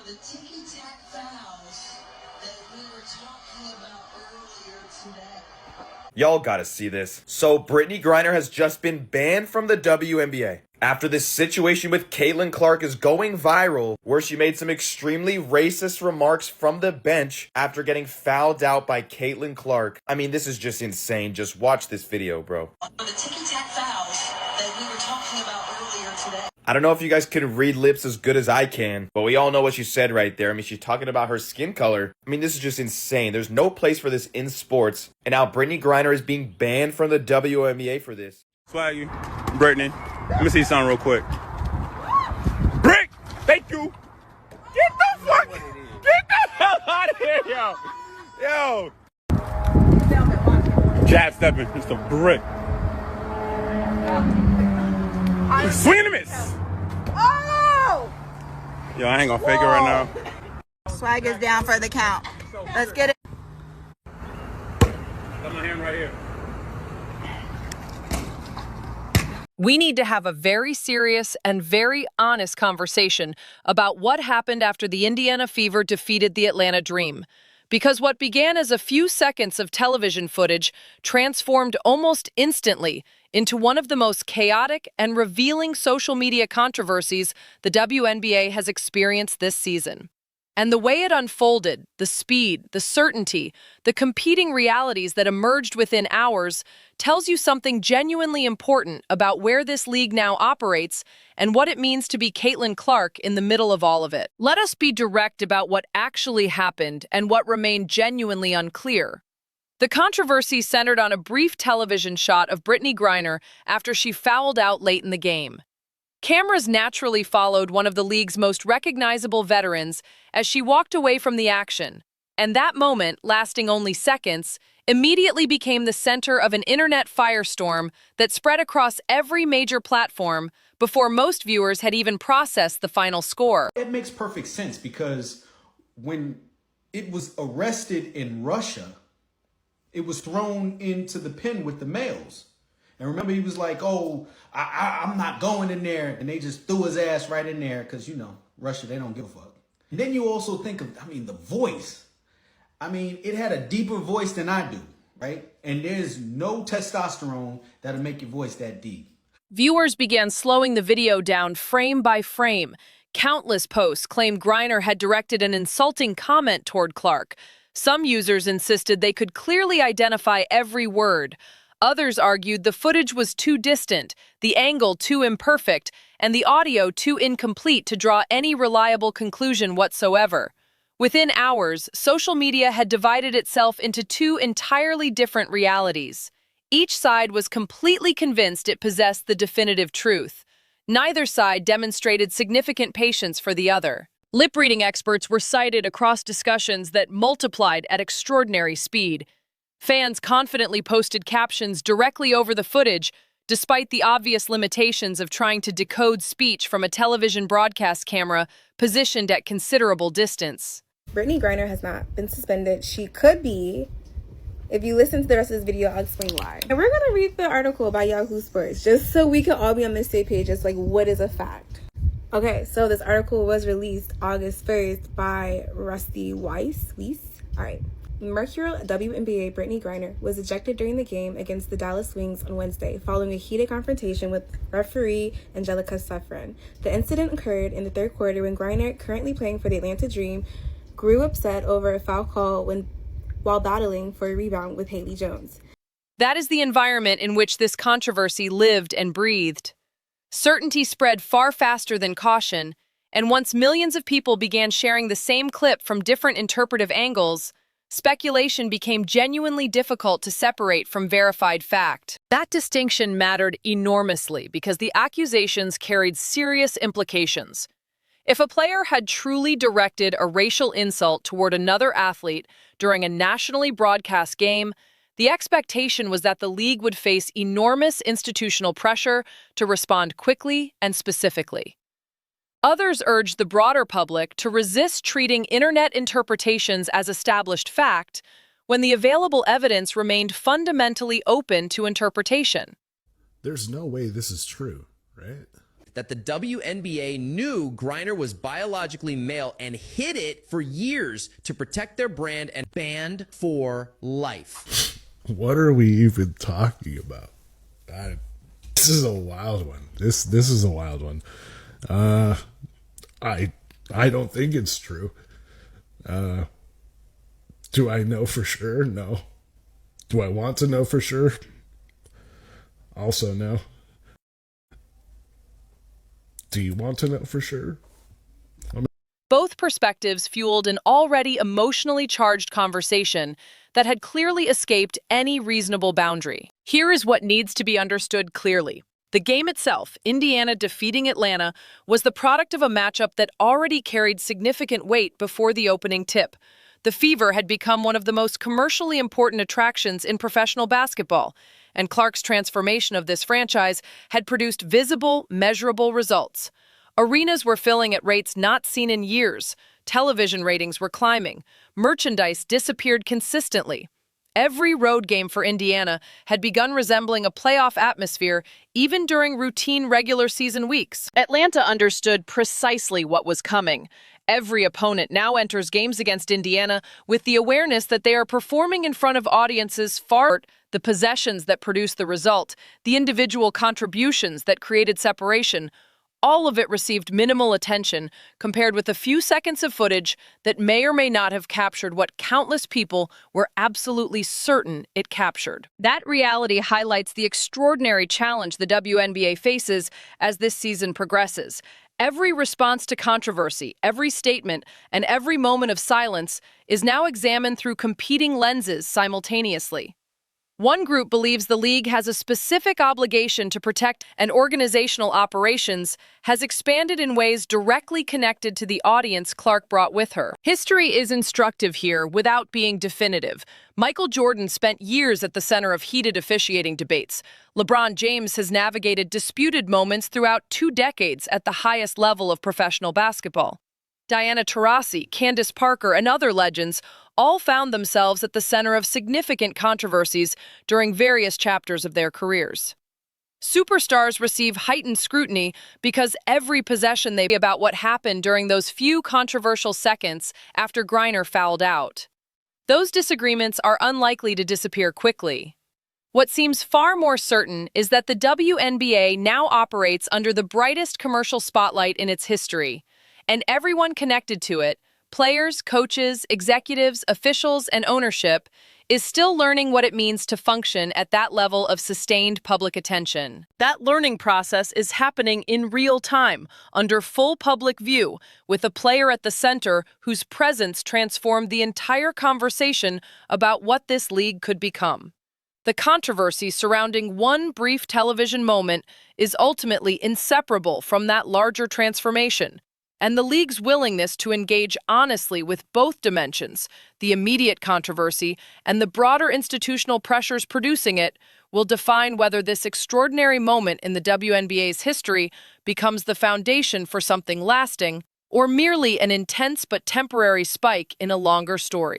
the ticky-tack fouls that we were talking about earlier today. Y'all gotta see this. So Brittney Griner has just been banned from the WNBA after this situation with Caitlin Clark is going viral, where she made some extremely racist remarks from the bench after getting fouled out by Caitlin Clark. I mean, this is just insane. Just watch this video, bro. The ticky-tack fouls that we were talking about earlier today. I don't know if you guys can read lips as good as I can, but we all know what she said right there. I mean, she's talking about her skin color. I mean, this is just insane. There's no place for this in sports. And now Brittney Griner is being banned from the WNBA for this. Swaggy, Brittney, let me see something real quick. Brick, thank you. Get the hell out of here, yo. Jab stepping, it's the brick. Swing and a miss. Oh! Yo, I ain't gonna fake it right now. Swag is down for the count. Let's get it. Got my hand right here. We need to have a very serious and very honest conversation about what happened after the Indiana Fever defeated the Atlanta Dream. Because what began as a few seconds of television footage transformed almost instantly into one of the most chaotic and revealing social media controversies the WNBA has experienced this season. And the way it unfolded, the speed, the certainty, the competing realities that emerged within hours tells you something genuinely important about where this league now operates and what it means to be Caitlin Clark in the middle of all of it. Let us be direct about what actually happened and what remained genuinely unclear. The controversy centered on a brief television shot of Brittney Griner after she fouled out late in the game. Cameras naturally followed one of the league's most recognizable veterans as she walked away from the action, and that moment, lasting only seconds, immediately became the center of an internet firestorm that spread across every major platform before most viewers had even processed the final score. It makes perfect sense because when it was arrested in Russia, it was thrown into the pen with the males. And remember, he was like, oh, I'm not going in there. And they just threw his ass right in there because, you know, Russia, they don't give a fuck. And then you also think of, the voice. It had a deeper voice than I do, right? And there's no testosterone that'll make your voice that deep. Viewers began slowing the video down frame by frame. Countless posts claimed Griner had directed an insulting comment toward Clark. Some users insisted they could clearly identify every word. Others argued the footage was too distant, the angle too imperfect, and the audio too incomplete to draw any reliable conclusion whatsoever. Within hours, social media had divided itself into two entirely different realities. Each side was completely convinced it possessed the definitive truth. Neither side demonstrated significant patience for the other. Lip-reading experts were cited across discussions that multiplied at extraordinary speed. Fans confidently posted captions directly over the footage, despite the obvious limitations of trying to decode speech from a television broadcast camera positioned at considerable distance. Brittney Griner has not been suspended. She could be. If you listen to the rest of this video, I'll explain why. And we're going to read the article by Yahoo Sports, just so we can all be on the same page as what is a fact. Okay, so this article was released August 1st by Rusty Weiss. All right. Mercurial WNBA Brittney Griner was ejected during the game against the Dallas Wings on Wednesday following a heated confrontation with referee Angelica Suffren. The incident occurred in the third quarter when Griner, currently playing for the Atlanta Dream, grew upset over a foul call while battling for a rebound with Haley Jones. That is the environment in which this controversy lived and breathed. Certainty spread far faster than caution, and once millions of people began sharing the same clip from different interpretive angles, speculation became genuinely difficult to separate from verified fact. That distinction mattered enormously because the accusations carried serious implications. If a player had truly directed a racial insult toward another athlete during a nationally broadcast game, the expectation was that the league would face enormous institutional pressure to respond quickly and specifically. Others urged the broader public to resist treating internet interpretations as established fact when the available evidence remained fundamentally open to interpretation. There's no way this is true, right? that the WNBA knew Griner was biologically male and hid it for years to protect their brand and banned for life. What are we even talking about? This is a wild one. This is a wild one. I don't think it's true. Do I know for sure? No. Do I want to know for sure? Also no. Do you want to know for sure? Both perspectives fueled an already emotionally charged conversation that had clearly escaped any reasonable boundary. Here is what needs to be understood clearly. The game itself, Indiana defeating Atlanta, was the product of a matchup that already carried significant weight before the opening tip. The Fever had become one of the most commercially important attractions in professional basketball, and Clark's transformation of this franchise had produced visible, measurable results. Arenas were filling at rates not seen in years. Television ratings were climbing. Merchandise disappeared consistently. Every road game for Indiana had begun resembling a playoff atmosphere, even during routine regular season weeks. Atlanta understood precisely what was coming. Every opponent now enters games against Indiana with the awareness that they are performing in front of audiences far the possessions that produce the result, the individual contributions that created separation. All of it received minimal attention compared with a few seconds of footage that may or may not have captured what countless people were absolutely certain it captured. That reality highlights the extraordinary challenge the WNBA faces as this season progresses. Every response to controversy, every statement, and every moment of silence is now examined through competing lenses simultaneously. One group believes the league has a specific obligation to protect, and organizational operations has expanded in ways directly connected to the audience Clark brought with her. History is instructive here without being definitive. Michael Jordan spent years at the center of heated officiating debates. LeBron James has navigated disputed moments throughout 2 decades at the highest level of professional basketball. Diana Taurasi, Candace Parker, and other legends all found themselves at the center of significant controversies during various chapters of their careers. Superstars receive heightened scrutiny because every possession they about what happened during those few controversial seconds after Griner fouled out. Those disagreements are unlikely to disappear quickly. What seems far more certain is that the WNBA now operates under the brightest commercial spotlight in its history, and everyone connected to it, players, coaches, executives, officials, and ownership, is still learning what it means to function at that level of sustained public attention. That learning process is happening in real time, under full public view, with a player at the center whose presence transformed the entire conversation about what this league could become. The controversy surrounding one brief television moment is ultimately inseparable from that larger transformation, and the league's willingness to engage honestly with both dimensions, the immediate controversy and the broader institutional pressures producing it, will define whether this extraordinary moment in the WNBA's history becomes the foundation for something lasting or merely an intense but temporary spike in a longer story.